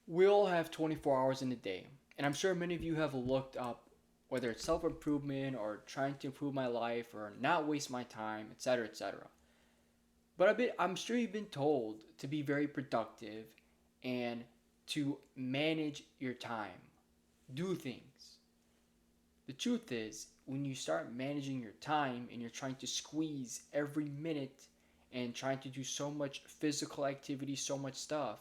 We all have 24 hours in a day, and I'm sure many of you have looked up whether it's self improvement or trying to improve my life or not waste my time, etc., etc. But I'm sure you've been told to be very productive and to manage your time, do things. The truth is, when you start managing your time and you're trying to squeeze every minute and trying to do so much physical activity, so much stuff,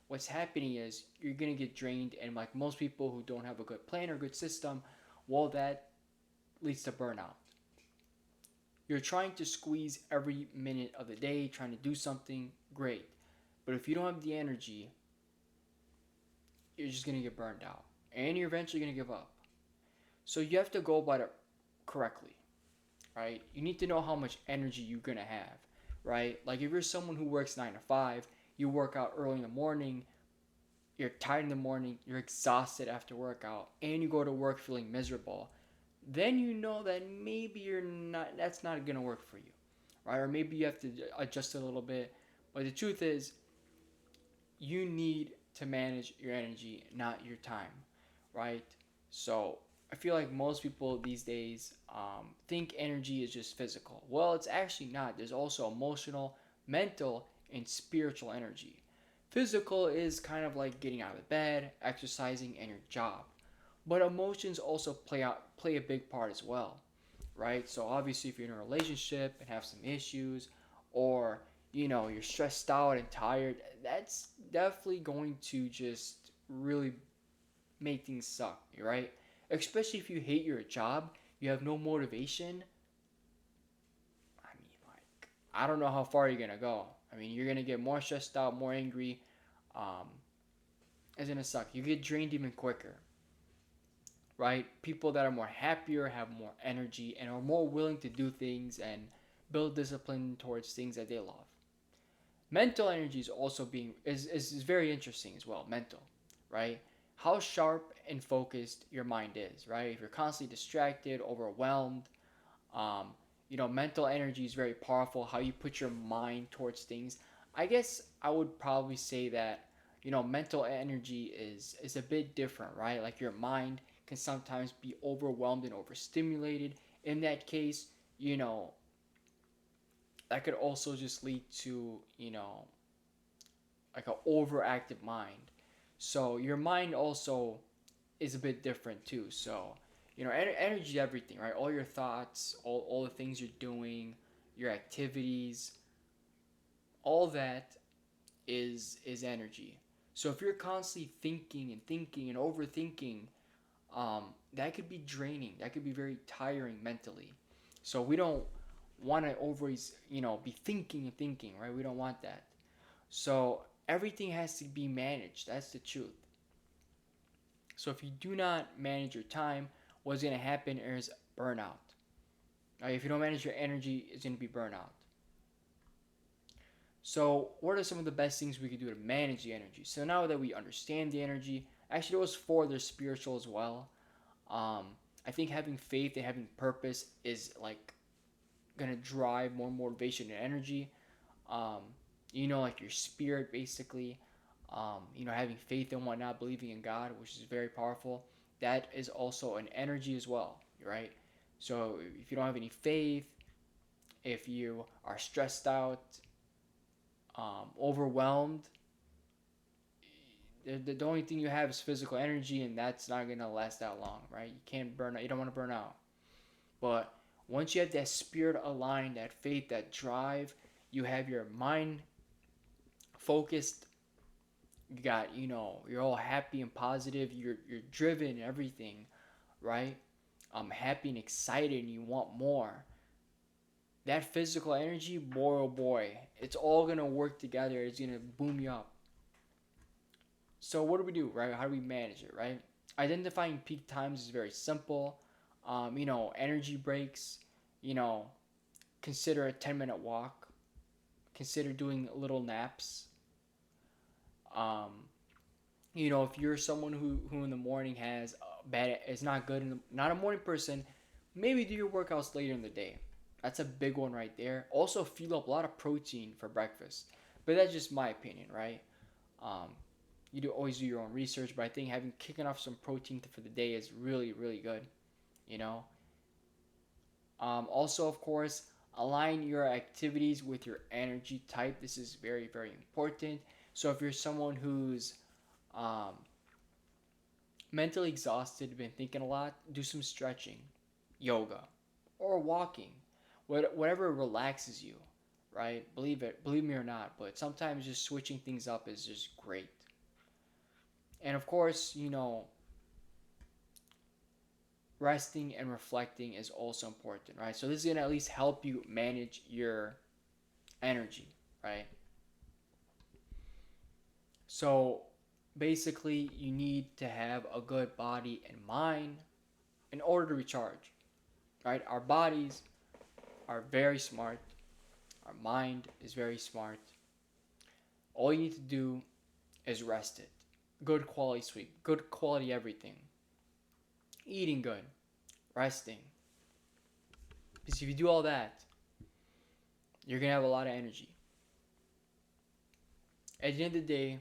what's happening is you're gonna get drained. And like most people who don't have a good plan or good system, well, that leads to burnout. You're trying to squeeze every minute of the day, trying to do something great. But if you don't have the energy, you're just gonna get burned out. And you're eventually gonna give up. So you have to go about it correctly, right? You need to know how much energy you're gonna have, right? Like if you're someone who works 9 to 5, you work out early in the morning, you're tired in the morning, you're exhausted after workout, and you go to work feeling miserable, then you know that maybe you're not. That's not gonna work for you, right? Or maybe you have to adjust it a little bit. But the truth is, you need to manage your energy, not your time, right? So I feel like most people these days think energy is just physical. Well, it's actually not. There's also emotional, mental, and spiritual energy. Physical is kind of like getting out of bed, exercising, and your job. But emotions also play a big part as well, right? So obviously, if you're in a relationship and have some issues, or you're stressed out and tired, that's definitely going to just really make things suck, right? Especially if you hate your job, you have no motivation. I mean, like, I don't know how far you're gonna go. I mean, you're gonna get more stressed out, more angry. Um, it's gonna suck. You get drained even quicker, right? People that are more happier, have more energy, and are more willing to do things and build discipline towards things that they love. Mental energy is also is very interesting as well. Mental, right? How sharp and focused your mind is, right? If you're constantly distracted, overwhelmed, um, mental energy is very powerful. How you put your mind towards things. I guess I would probably say that mental energy is a bit different, right? Like your mind can sometimes be overwhelmed and overstimulated. In that case, you know that could also just lead to like an overactive mind. So your mind also is a bit different too. So energy is everything, right? All your thoughts, all the things you're doing, your activities, all that is energy. So if you're constantly thinking and thinking and overthinking, that could be draining. That could be very tiring mentally. So we don't want to always be thinking and thinking, right? We don't want that. So everything has to be managed. That's the truth. So if you do not manage your time, what's going to happen is burnout. Right? If you don't manage your energy, it's going to be burnout. So what are some of the best things we could do to manage the energy? So now that we understand the energy, actually those four, they're spiritual as well. Um, I think having faith and having purpose is like gonna drive more motivation and energy. Um, like your spirit basically. Having faith and whatnot, believing in God, which is very powerful. That is also an energy as well, right? So if you don't have any faith, if you are stressed out, overwhelmed, the only thing you have is physical energy, and that's not gonna last that long, right? You can't burn out. You don't want to burn out. But once you have that spirit aligned, that faith, that drive, you have your mind focused. You got, you're all happy and positive. You're driven and everything, right? Happy and excited, and you want more. That physical energy, boy oh boy, it's all gonna work together. It's gonna boom you up. So what do we do, right? How do we manage it, right? Identifying peak times is very simple. Energy breaks. You know, consider a 10-minute walk. Consider doing little naps. Um, if you're someone who in the morning has bad, is not good, not a morning person, maybe do your workouts later in the day. That's a big one right there. Also, fuel up a lot of protein for breakfast, but that's just my opinion, right? Um, always do your own research, but I think having kicking off some protein for the day is really, really good. You know. Also, of course, align your activities with your energy type. This is very, very important. So if you're someone who's um, mentally exhausted, been thinking a lot, do some stretching, yoga, or walking, whatever relaxes you, right? Believe me or not, but sometimes just switching things up is just great. And of course, resting and reflecting is also important, right? So this is gonna at least help you manage your energy, right? So basically, you need to have a good body and mind in order to recharge, right? Our bodies are very smart, our mind is very smart. All you need to do is rest it. Good quality sleep, good quality everything, eating good, resting. Because if you do all that, you're gonna have a lot of energy. At the end of the day,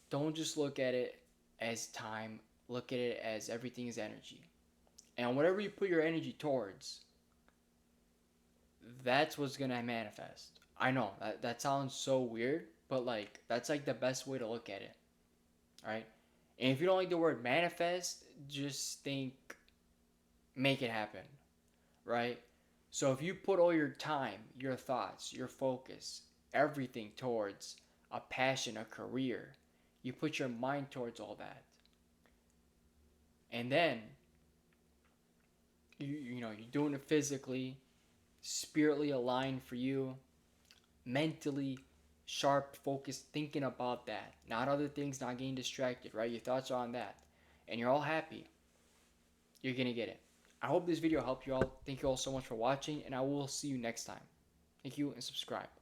don't just look at it as time, look at it as everything is energy. And whatever you put your energy towards, that's what's gonna manifest. I know that sounds so weird, but like that's like the best way to look at it, right? And if you don't like the word manifest, just think make it happen, right? So if you put all your time, your thoughts, your focus, everything towards a passion, a career, you put your mind towards all that, and then you're doing it physically, spiritually aligned for you, mentally sharp, focused, thinking about that, not other things, not getting distracted, right? Your thoughts are on that, and you're all happy. You're gonna get it. I hope this video helped you all. Thank you all so much for watching, and I will see you next time. Thank you and subscribe.